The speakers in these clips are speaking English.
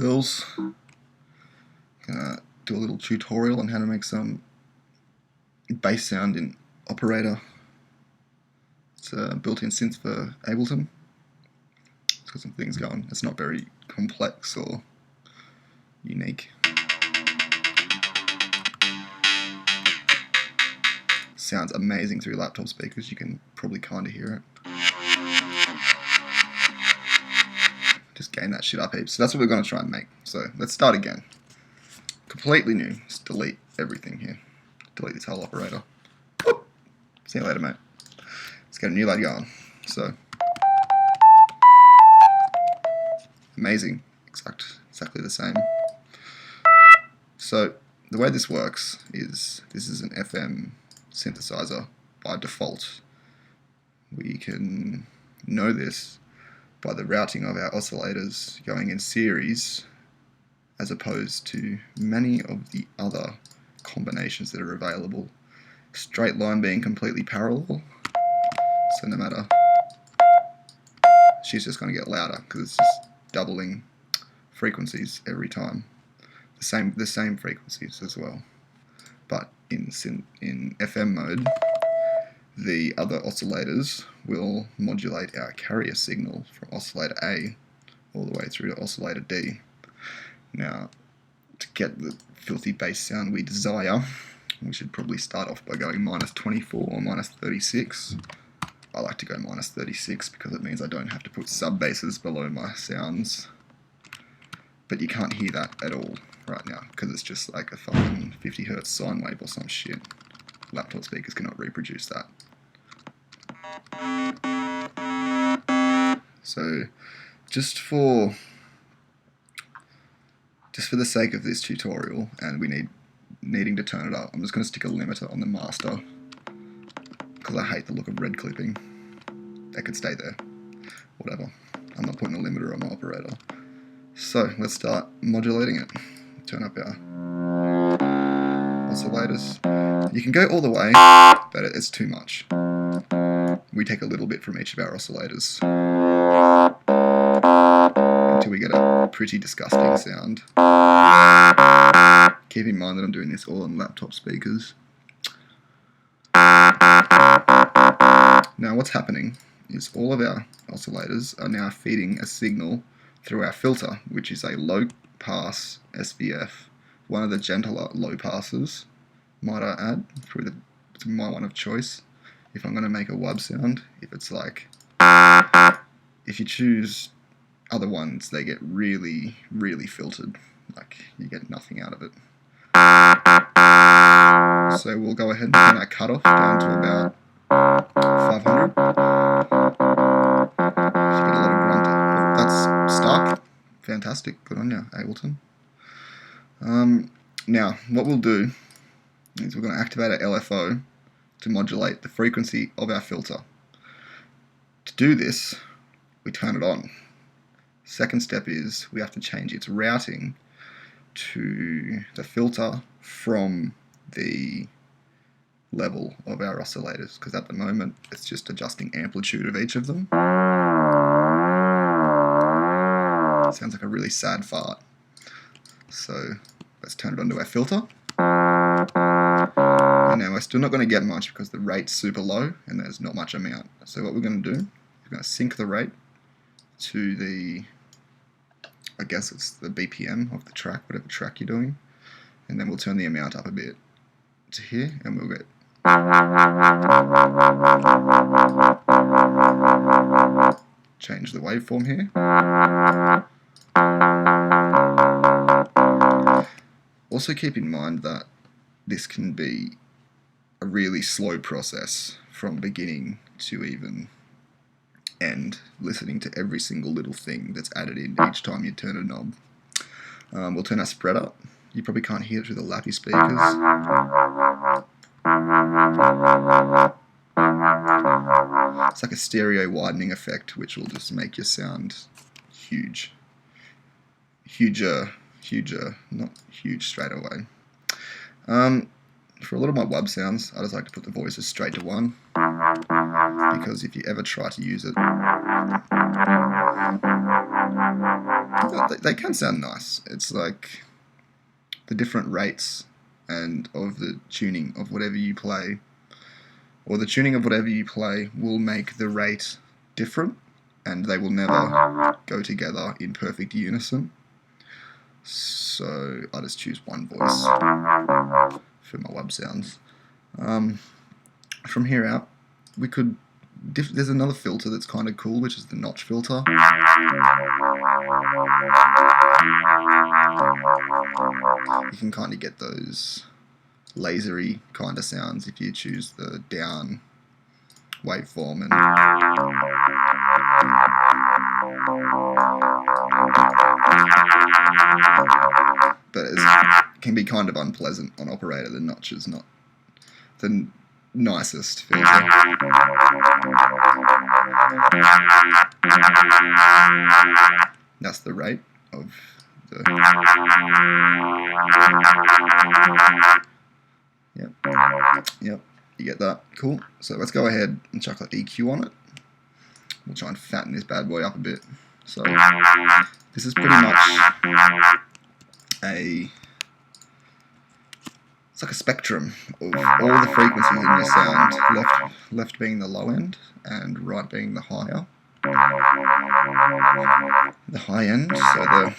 Girls, gonna do a little tutorial on how to make some bass sound in Operator. It's a built-in synth for Ableton. It's got some things going. It's not very complex or unique. Sounds amazing through laptop speakers. You can probably kind of hear it. Just gain that shit up heaps. So that's what we're going to try and make. So let's start again. Completely new. Just delete everything here. Delete this whole operator. Whoop. See you later, mate. Let's get a new load going. So amazing. Exactly the same. So the way this works is this is an FM synthesizer by default. We can know this by the routing of our oscillators going in series as opposed to many of the other combinations that are available. Straight line being completely parallel, so no matter, she's just going to get louder because it's just doubling frequencies every time. The same frequencies as well. But in FM mode, the other oscillators will modulate our carrier signal from oscillator A all the way through to oscillator D. Now, to get the filthy bass sound we desire, we should probably start off by going -24 or -36. I like to go -36 because it means I don't have to put sub basses below my sounds. But you can't hear that at all right now because it's just like a fucking 50 Hz sine wave or some shit. Laptop speakers cannot reproduce that. So just for the sake of this tutorial, and needing to turn it up, I'm just going to stick a limiter on the master because I hate the look of red clipping. That could stay there. Whatever. I'm not putting a limiter on my operator. So let's start modulating it. Turn up our oscillators. You can go all the way, but it's too much. We take a little bit from each of our oscillators until we get a pretty disgusting sound. Keep in mind that I'm doing this all on laptop speakers. Now what's happening is all of our oscillators are now feeding a signal through our filter, which is a low pass SVF, one of the gentler low passes, might I add, it's my one of choice. If I'm going to make a wub sound, if you choose other ones, they get really, really filtered. Like, you get nothing out of it. So we'll go ahead and turn our cutoff down to about 500. You get a lot of grunting. Oh, that's stuck. Fantastic. Good on you, Ableton. Now, what we'll do is we're going to activate our LFO to modulate the frequency of our filter. To do this, we turn it on. Second step is we have to change its routing to the filter from the level of our oscillators, because at the moment it's just adjusting amplitude of each of them. It sounds like a really sad fart. So let's turn it onto our filter. And now we're still not going to get much because the rate's super low and there's not much amount. So what we're going to do, we're going to sync the rate to the, I guess it's the BPM of the track, whatever track you're doing. And then we'll turn the amount up a bit to here and we'll get change the waveform here. Also keep in mind that this can be a really slow process from beginning to even end, listening to every single little thing that's added in each time you turn a knob. We'll turn our spread up. You probably can't hear it through the lappy speakers. It's like a stereo widening effect, which will just make your sound huge. Huger, not huge straight away. For a lot of my wub sounds, I just like to put the voices straight to 1, because if you ever try to use it They can sound nice. It's like the different rates and of the tuning of whatever you play, or the tuning of whatever you play will make the rate different, and they will never go together in perfect unison. So I just choose one voice for my web sounds. From here out, we could. There's another filter that's kind of cool, which is the notch filter. You can kind of get those lasery kind of sounds if you choose the down waveform, and but it can be kind of unpleasant on operator. The notch is not the nicest filter. That's the rate of the. Yep, you get that. Cool. So let's go ahead and chuck an EQ on it. We'll try and fatten this bad boy up a bit. So this is pretty much it's like a spectrum of all the frequencies in your sound, left being the low end and right being the higher. The high end, so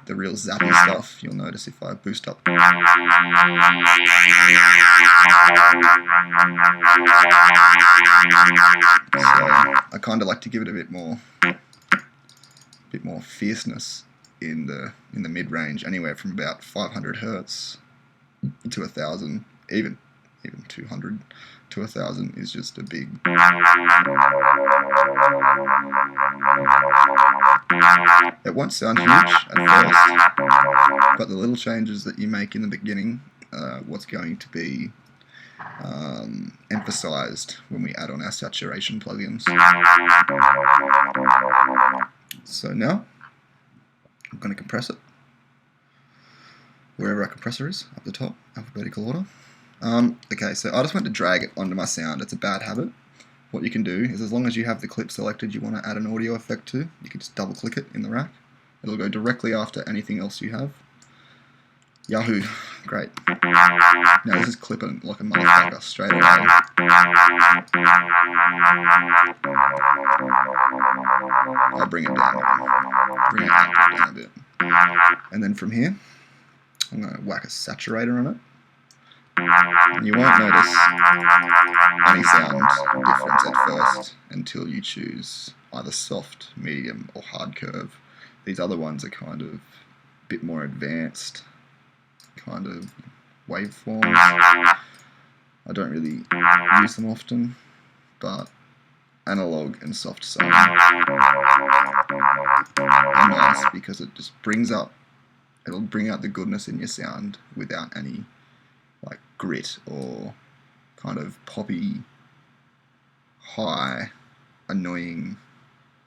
the real zappy stuff, you'll notice if I boost up. So I kind of like to give it a bit more fierceness in the mid-range, anywhere from about 500 hertz to 1,000, even 200 to 1,000 is just a big. It won't sound huge at first, but the little changes that you make in the beginning, what's going to be emphasized when we add on our saturation plugins. So now I'm going to compress it wherever our compressor is, up the top, alphabetical order. Okay, so I just went to drag it onto my sound. It's a bad habit. What you can do is, as long as you have the clip selected you want to add an audio effect to, you can just double click it in the rack. It'll go directly after anything else you have. Yahoo! Great. Now this is clipping like a motherfucker straight away. I'll bring it down. Bring it down a bit. And then from here, I'm going to whack a saturator on it. And you won't notice any sound difference at first until you choose either soft, medium, or hard curve. These other ones are kind of a bit more advanced kind of waveforms. I don't really use them often, but analog and soft sound are nice because it just it'll bring out the goodness in your sound without any like grit or kind of poppy, high, annoying,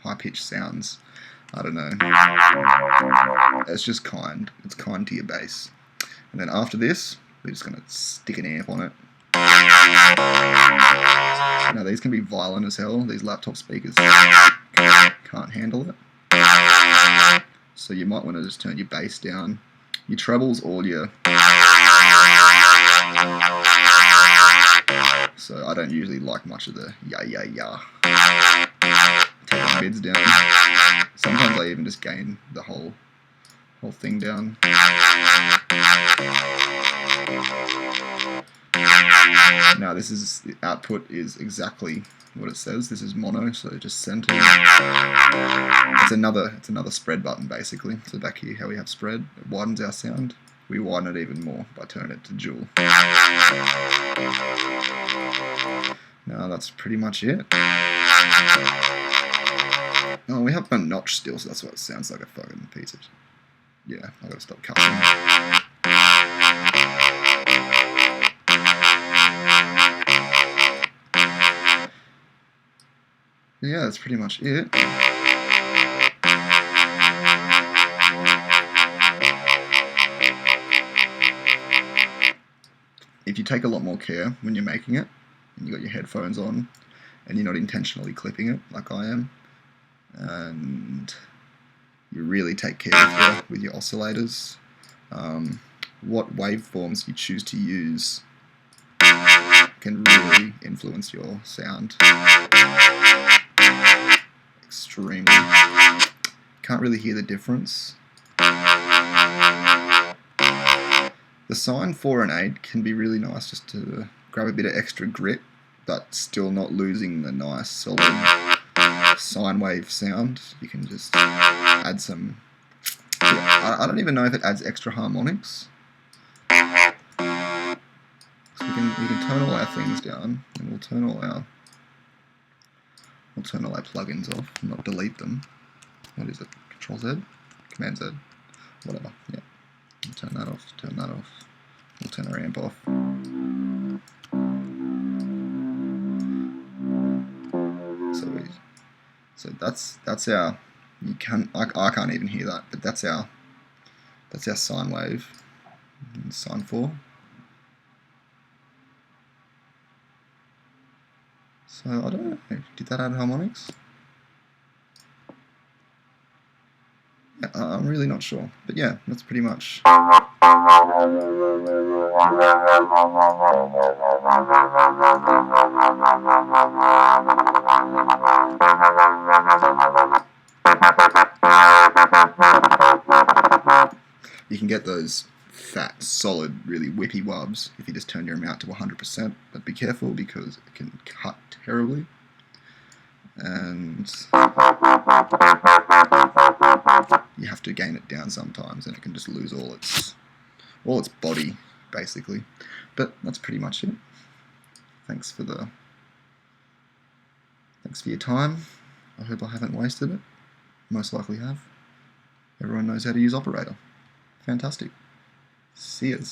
high-pitched sounds. I don't know. It's just kind. It's kind to your bass. And then after this, we're just going to stick an amp on it. Now these can be violent as hell. These laptop speakers can't handle it. So you might want to just turn your bass down. Your trebles, all your... So I don't usually like much of the ya. Take my mids down. Sometimes I even just gain the whole thing down. Now this is, the output is exactly what it says. This is mono, so just center. It's another spread button basically. So back here, how we have spread, it widens our sound. We widen it even more by turning it to dual. Now that's pretty much it. Oh, we have a notch still, so that's why it sounds like a fucking piece of... Yeah, I gotta stop cutting. Yeah, that's pretty much it. If you take a lot more care when you're making it, and you got your headphones on, and you're not intentionally clipping it like I am, and you really take care with your oscillators. What waveforms you choose to use can really influence your sound extremely. Can't really hear the difference. The sine 4 and 8 can be really nice just to grab a bit of extra grit, but still not losing the nice solid sine wave sound. You can just add some... I don't even know if it adds extra harmonics. So we can turn all our things down, and we'll turn all our plugins off, not delete them. What is it? Control Z? Command Z? Whatever. Yeah. We'll turn that off. Turn that off. We'll turn our amp off. So that's our. I can't even hear that, but that's our sine wave. Sine 4. So I don't know. Did that add harmonics? Yeah, I'm really not sure, but yeah, that's pretty much. You can get those fat, solid, really whippy wubs if you just turn your amount to 100%, but be careful because it can cut terribly. And you have to gain it down sometimes, and it can just lose all its body, basically. But that's pretty much it. Thanks for your time. I hope I haven't wasted it. Most likely have. Everyone knows how to use Operator. Fantastic. See yous.